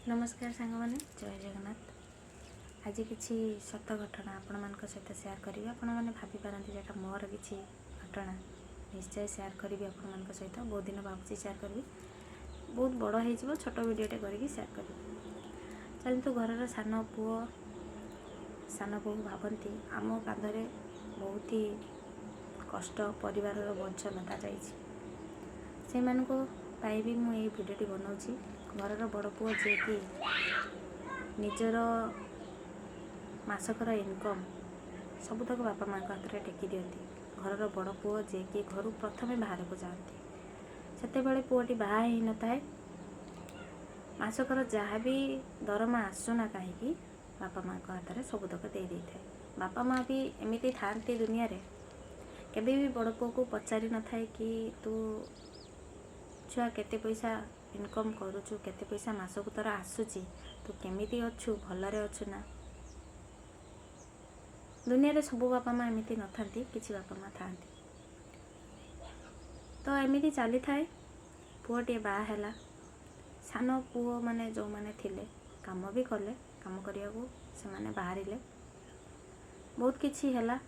नमस्कार सांग मैंने जय जगन्नाथ। आज किसी सत घटना आपण मान सहित सेयार करी। आपण मैंने भाभी पारती जेटा मोर किसी घटना निश्चय सेयार करी आपण मान सहित। बहुत दिन भावुँ सेयार करी, बहुत बड़ हो छोट भिडटे करके सेयार करी। चलतु घर सान पुओ सान बो भावती आम कांधरे बहुत ही कष्ट परिवार बोझ लदा जाई भी मुझे भिडटी बनाऊँगी। घर बड़ पुओ जी कि निजर मासकर इनकम सबुतक बापा माँ हाथ में टेकी दिखती। घर बड़ पुओ जी कि घर प्रथम बाहर को जाती से पुओटी बाहा ही न थाए। मासकर जहाँ भी दरमा आसुना कहीं बापा माँ हाथ में सबुतक दे दी थाए। बापा माँ भी एमती था दुनिया रे केबे भी बड़ पुओ को पचारि न थाए कि तू छुआ केते पैसा इनकम करुचु, केते पैसा मासक तोर आसुची, तू केमिति अच्छु, भलरे अच्छु ना। दुनिया रे सब बापा माँ एमती न थांती, किछि बापा माँ थांती। तो एमती चली थाए। पुओटे बाहा हैला। सान पुओ माने जो माने थिले काम भी कले, काम करिया को से माने बाहरिले। बहुत किछि हैला।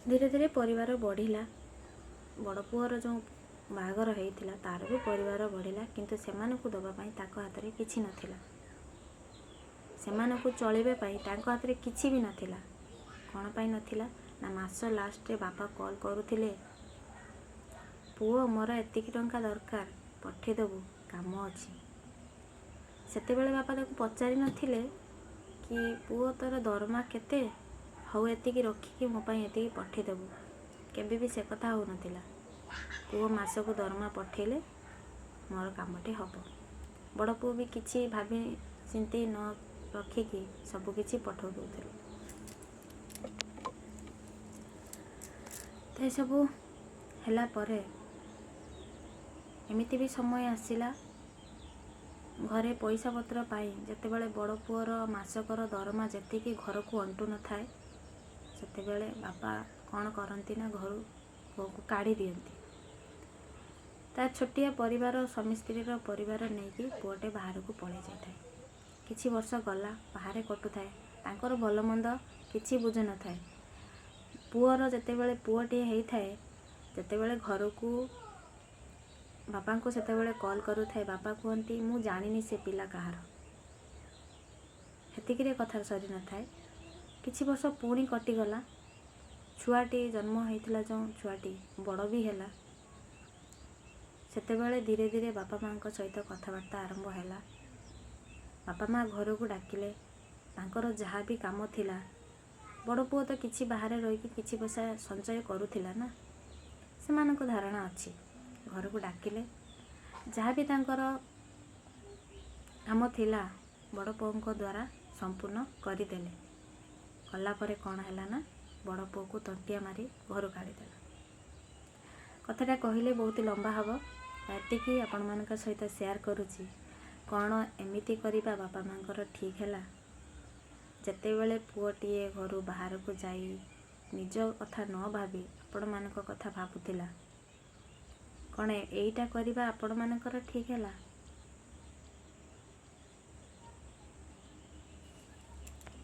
धीरे धीरे परिवार बढ़िला। बड़ पुओर जो बाहागर होइथिला तार भी परिवार बढ़िला, किंतु सेमानकु दबा पई ताको हाथ रे किछि नथिला। सेमानकु चलिबे पई ताको हाथ रे किछि भी नथिला। कोन पई नथिला ना मास लास्ट रे बापा कॉल करूथिले, पुओ मोर एतिकी टंका दरकार पठे देबू, काम अछि। सेते बेले बापा ताको पचारि नथिले कि पुओ तोर दरमा केते हौ, एतिकी रखिकी मो पई एतिकी पठे देबू। केबे भी से कथा हो नथिला। पुओ मासको दरमा पठेले मोर कामटे हम। बड़ पुओ भी किछि भाभी चिंती न रखिकी सब किछि पठौ दउथिले। तो सब हैला परे एमिति भी समय आसिला घरे पैसा पत्र पाई जते बेले बड़ पुओर मासकर दरमा जेतिकी घर को अंटू न थाए, सेते बेले बापा कौन करती ना घर को काढ़ी दियंती। ता छोटिया परिवार स्वामी स्त्री परिवार नहीं कि पुओटे बाहर को पड़े जाए। किछि वर्ष गला बाहर कटु थाए, तांकर भल मंद किछि बुझ न थाए। पुओर जेते बेले पुओटे हेई थाए, जेते बेले घर को बापा को सेते बेले कॉल करू थाए, बापा कहती मु जानिनी से पिला कहार। हेतिकिरे कथा सरी न थाए। किछि वर्ष पुणी कटिगला। छुआटी जन्म होइथिला, जो छुआटी बड़ भी हैला। सेते बेले धीरे धीरे बापा माँ सहित कथबार्ता आरंभ हैला। बापा माँ घर को डाकिले, तांकर जहाँ भी काम थिला। बड़ पुओ तो किछि बाहर रही किछि पैसा संचय करूथिला ना, सेमानक धारणा अछि। घर को डाकिले, जहाँ भी तांकर काम थिला बड़ पुओ द्वारा संपूर्ण करदेले। कला परे कौन हैला ना, बड़ पुओ को तंटिया मारी घर काढ़ीदेला। कथाटा कहले बहुत लंबा हम, एतिकी आपण मानक सहित सेयार करुची। कौन एमिति करिबा बापा मांकर ठीक हैला। जेते बेले पुओटीए घर बाहर को जाई निज कथा न भाबी आपण मानक कथा भाबुथिला, कौन एइटा करिबा आपण मानकर ठीक हैला।